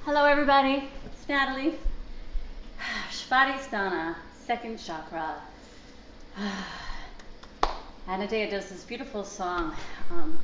Hello everybody, it's Natalie. Svadhisthana, second chakra. Anadea does this beautiful song.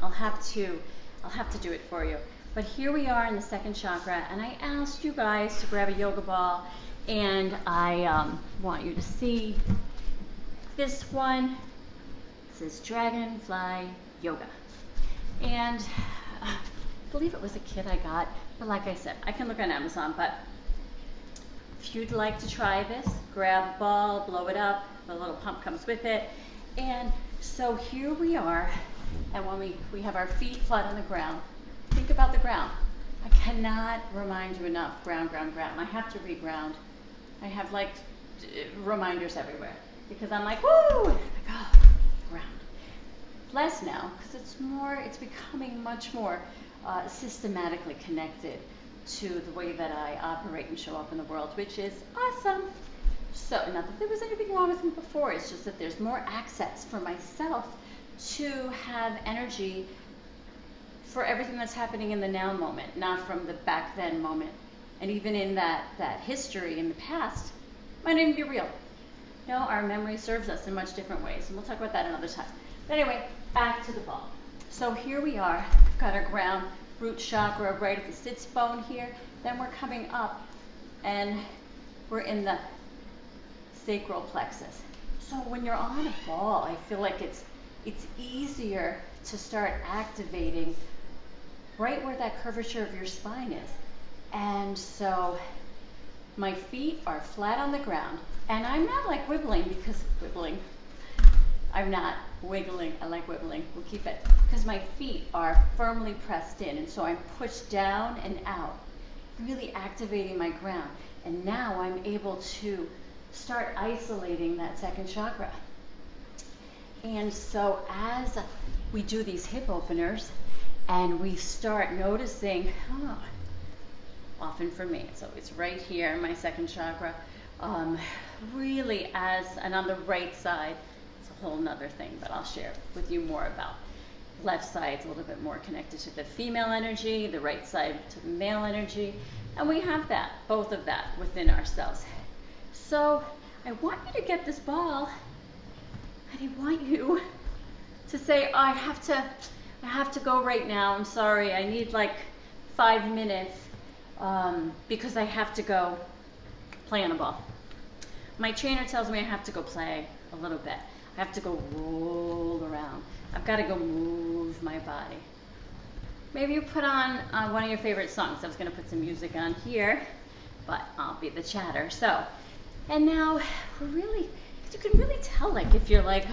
I'll have to do it for you. But here we are in the second chakra, and I asked you guys to grab a yoga ball, and I want you to see this one. It says Dragonfly Yoga, and I believe it was a kit I got. But like I said, I can look on Amazon, but if you'd like to try this, grab a ball, blow it up, the little pump comes with it. And so here we are, and when we have our feet flat on the ground, think about the ground. I cannot remind you enough, ground, ground, ground. I have to reground. I have like reminders everywhere because I'm like, woo, like, oh, ground. Less now, because it's becoming much more systematically connected to the way that I operate and show up in the world, which is awesome. So, not that there was anything wrong with me before, it's just that there's more access for myself to have energy for everything that's happening in the now moment, not from the back then moment. And even in that history in the past might not even be real. You know, our memory serves us in much different ways, and we'll talk about that another time. But anyway, back to the ball. So here we are, got our ground root chakra right at the sits bone here. Then we're coming up and we're in the sacral plexus. So when you're on a ball, I feel like it's easier to start activating right where that curvature of your spine is. And so my feet are flat on the ground, and I'm not like wiggling because I'm not wiggling, I like wiggling, we'll keep it, because my feet are firmly pressed in, and so I'm pushed down and out, really activating my ground. And now I'm able to start isolating that second chakra. And so as we do these hip openers and we start noticing, often for me, so it's right here in my second chakra, really and on the right side, whole nother thing, but I'll share with you more about. Left side's a little bit more connected to the female energy, the right side to the male energy, and we have that, both of that within ourselves. So I want you to get this ball, and I want you to say, I have to go right now, I'm sorry, I need like 5 minutes because I have to go play on a ball. My trainer tells me I have to go play a little bit. I have to go roll around. I've got to go move my body. Maybe you put on one of your favorite songs. I was going to put some music on here, but I'll be the chatter. So, and now you can really tell, like, if you're like,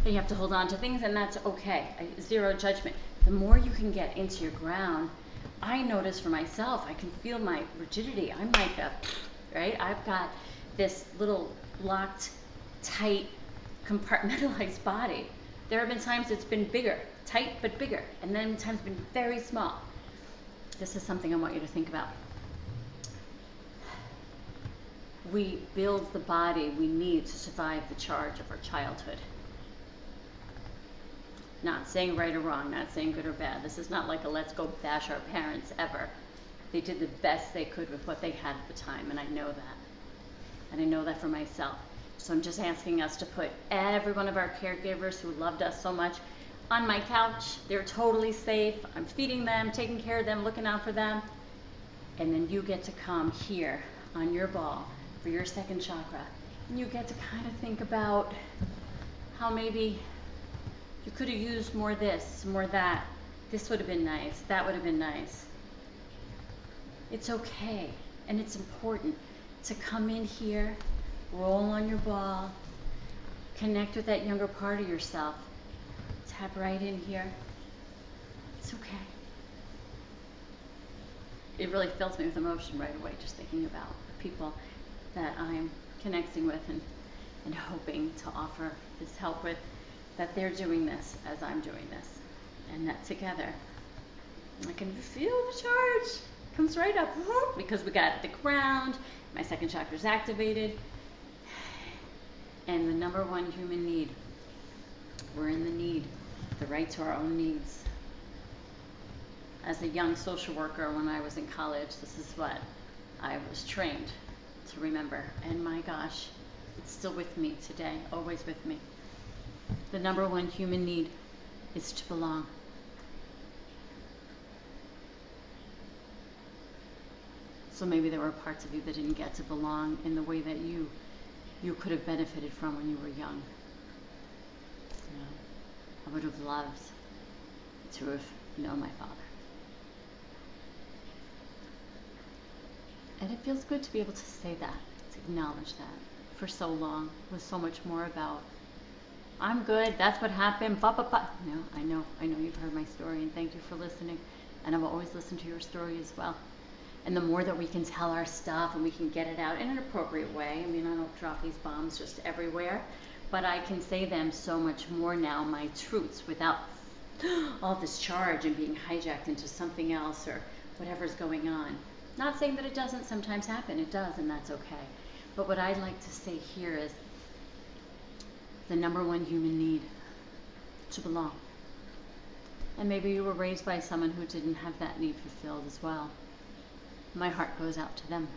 you have to hold on to things, and that's okay. Zero judgment. The more you can get into your ground, I notice for myself, I can feel my rigidity. I'm like right? I've got this little locked, tight, compartmentalized body. There have been times it's been bigger, tight but bigger, and then times it's been very small. This is something I want you to think about. We build the body we need to survive the charge of our childhood. Not saying right or wrong, not saying good or bad. This is not like a let's go bash our parents ever. They did the best they could with what they had at the time, and I know that. And I know that for myself. So I'm just asking us to put every one of our caregivers who loved us so much on my couch. They're totally safe. I'm feeding them, taking care of them, looking out for them. And then you get to come here on your ball for your second chakra. And you get to kind of think about how maybe you could have used more this, more that. This would have been nice. That would have been nice. It's okay. And it's important to come in here, roll on your ball, connect with that younger part of yourself. Tap right in here. It's okay. It really fills me with emotion right away just thinking about the people that I'm connecting with and hoping to offer this help with, that they're doing this as I'm doing this. And that together, I can feel the charge. Comes right up because we got the ground, my second chakra is activated, and the number one human need, we're in the need, the right to our own needs. as a young social worker when I was in college, this is what I was trained to remember. And my gosh, it's still with me today, always with me. The number one human need is to belong. So maybe there were parts of you that didn't get to belong in the way that you could have benefited from when you were young. You know, I would have loved to have known my father. And it feels good to be able to say that, to acknowledge that. For so long was so much more about, I'm good, that's what happened, ba ba ba. No, I know you've heard my story, and thank you for listening. And I will always listen to your story as well. And the more that we can tell our stuff and we can get it out in an appropriate way, I mean, I don't drop these bombs just everywhere, but I can say them so much more now, my truths, without all this charge and being hijacked into something else or whatever's going on. Not saying that it doesn't sometimes happen, it does, and that's okay. But what I'd like to say here is the number one human need, to belong. And maybe you were raised by someone who didn't have that need fulfilled as well. My heart goes out to them.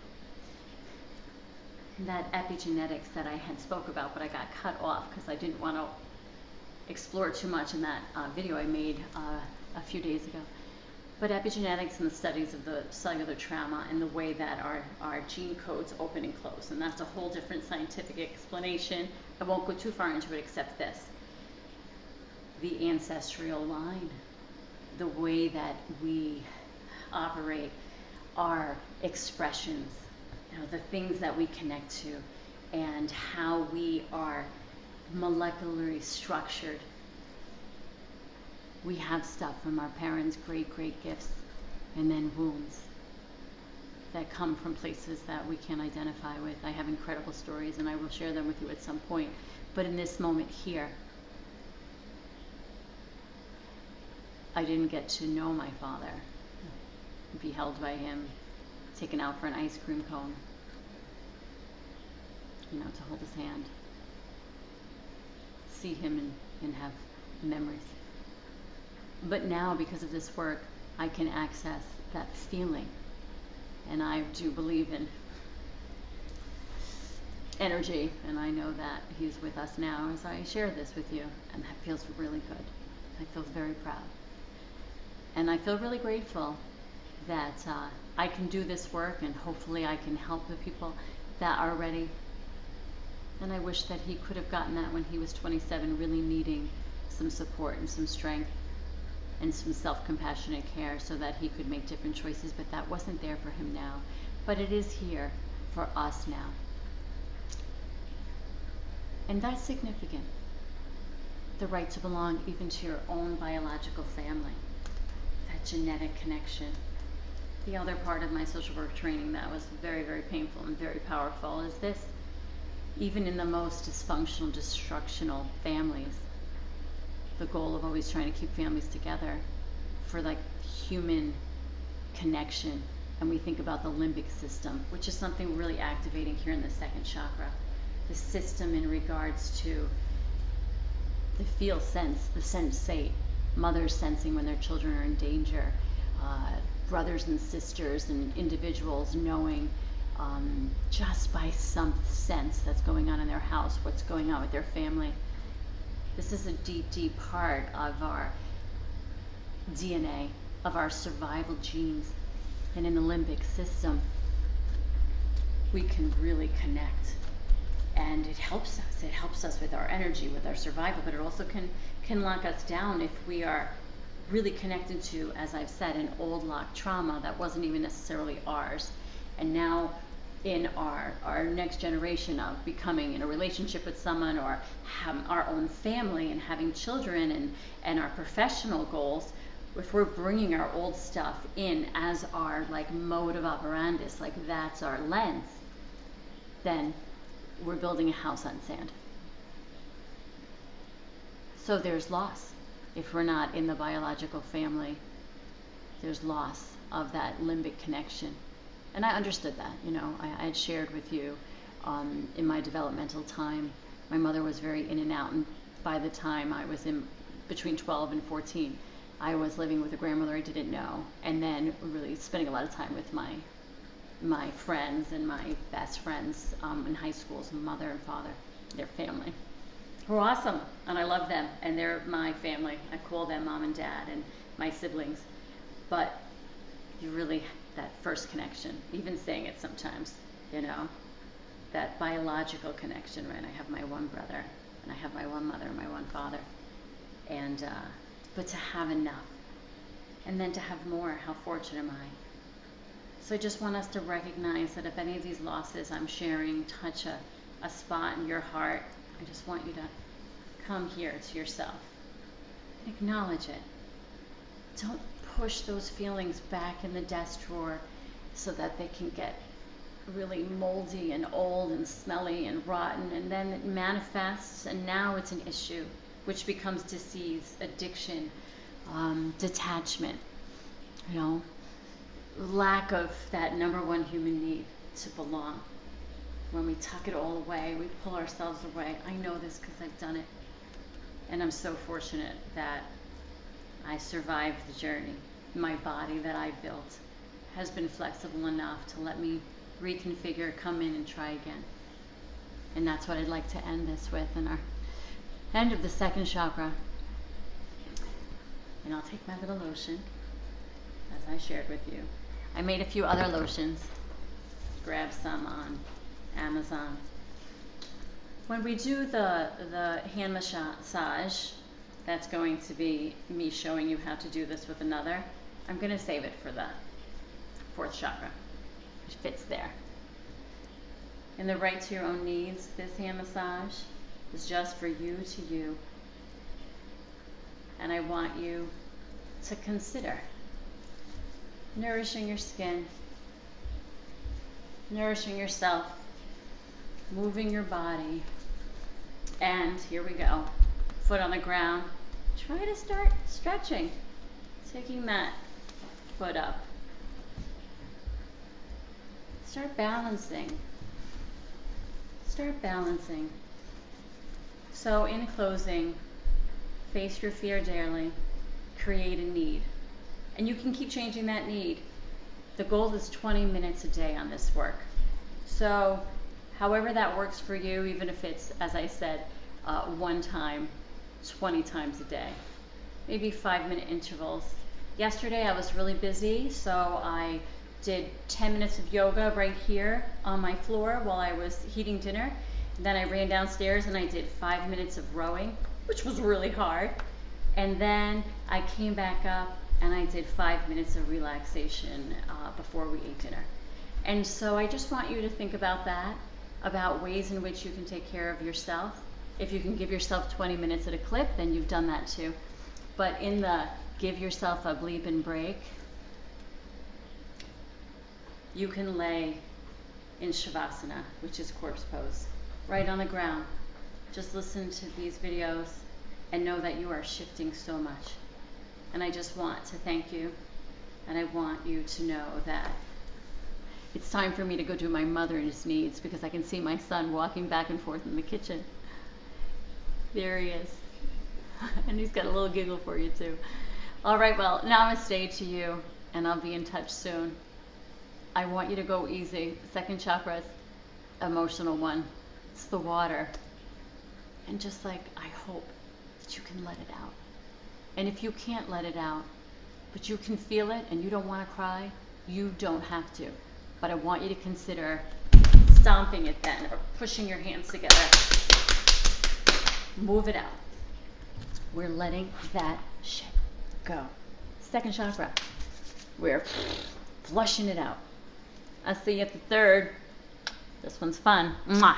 That epigenetics that I had spoke about, but I got cut off because I didn't want to explore too much in that video I made a few days ago. But epigenetics and the studies of the cellular trauma and the way that our gene codes open and close. And that's a whole different scientific explanation. I won't go too far into it except this. The ancestral line, the way that we operate, our expressions, you know, the things that we connect to, and how we are molecularly structured. We have stuff from our parents, great gifts, and then wounds that come from places that we can't identify with. I have incredible stories, and I will share them with you at some point. But in this moment here, I didn't get to know my father, be held by him, taken out for an ice cream cone, you know, to hold his hand, see him and have memories. But now, because of this work, I can access that feeling. And I do believe in energy, and I know that he's with us now as I share this with you, and that feels really good. I feel very proud. And I feel really grateful that I can do this work, and hopefully I can help the people that are ready. And I wish that he could have gotten that when he was 27, really needing some support and some strength and some self-compassionate care so that he could make different choices, but that wasn't there for him now. But it is here for us now. And that's significant. The right to belong even to your own biological family. That genetic connection. The other part of my social work training that was very, very painful and very powerful is this. Even in the most dysfunctional, destructional families, the goal of always trying to keep families together for like human connection. And we think about the limbic system, which is something we're really activating here in the second chakra. The system in regards to the feel sense, the sensate, mothers sensing when their children are in danger, brothers and sisters and individuals knowing just by some sense that's going on in their house, what's going on with their family. This is a deep, deep part of our DNA, of our survival genes. And in the limbic system, we can really connect. And it helps us. It helps us with our energy, with our survival, but it also can lock us down if we are really connected to, as I've said, an old locked trauma that wasn't even necessarily ours. And now in our next generation of becoming in a relationship with someone or having our own family and having children and our professional goals, if we're bringing our old stuff in as our like mode of operandus, like that's our lens, then we're building a house on sand. So there's loss. If we're not in the biological family, there's loss of that limbic connection. And I understood that, you know, I had shared with you in my developmental time, my mother was very in and out, and by the time I was in between 12 and 14, I was living with a grandmother I didn't know, and then really spending a lot of time with my friends and my best friends in high school, so mother and father, their family, who are awesome, and I love them, and they're my family. I call them mom and dad and my siblings. But you really, that first connection, even saying it sometimes, you know, that biological connection, right? I have my one brother, and I have my one mother and my one father. And, but to have enough, and then to have more, how fortunate am I? So I just want us to recognize that if any of these losses I'm sharing touch a spot in your heart, I just want you to come here to yourself and acknowledge it. Don't push those feelings back in the desk drawer so that they can get really moldy and old and smelly and rotten, and then it manifests, and now it's an issue, which becomes disease, addiction, detachment, you know, lack of that number one human need to belong. When we tuck it all away, we pull ourselves away. I know this because I've done it. And I'm so fortunate that I survived the journey. My body that I built has been flexible enough to let me reconfigure, come in and try again. And that's what I'd like to end this with in our end of the second chakra. And I'll take my little lotion, as I shared with you. I made a few other lotions. Grab some on Amazon. When we do the hand massage, that's going to be me showing you how to do this with another. I'm going to save it for the fourth chakra, which fits there. In the right to your own needs, this hand massage is just for you to you. And I want you to consider nourishing your skin, nourishing yourself, moving your body, and here we go, foot on the ground. Try to start stretching, taking that foot up. Start balancing. Start balancing. So in closing, face your fear daily, create a need. And you can keep changing that need. The goal is 20 minutes a day on this work. So however that works for you, even if it's, as I said, one time, 20 times a day. Maybe 5-minute intervals. Yesterday I was really busy, so I did 10 minutes of yoga right here on my floor while I was heating dinner. Then I ran downstairs and I did 5 minutes of rowing, which was really hard. And then I came back up and I did 5 minutes of relaxation before we ate dinner. And so I just want you to think about that, about ways in which you can take care of yourself. If you can give yourself 20 minutes at a clip, then you've done that too. But in the give yourself a bleep and break, you can lay in Shavasana, which is corpse pose, right on the ground. Just listen to these videos and know that you are shifting so much. And I just want to thank you, and I want you to know that it's time for me to go do my mother's needs, because I can see my son walking back and forth in the kitchen. There he is. And he's got a little giggle for you too. All right, well, namaste to you, and I'll be in touch soon. I want you to go easy. Second chakra is emotional one. It's the water. And just like, I hope that you can let it out. And if you can't let it out, but you can feel it and you don't want to cry, you don't have to. But I want you to consider stomping it then, or pushing your hands together. Move it out. We're letting that shit go. Second chakra. We're flushing it out. I'll see you at the third. This one's fun. Mwah.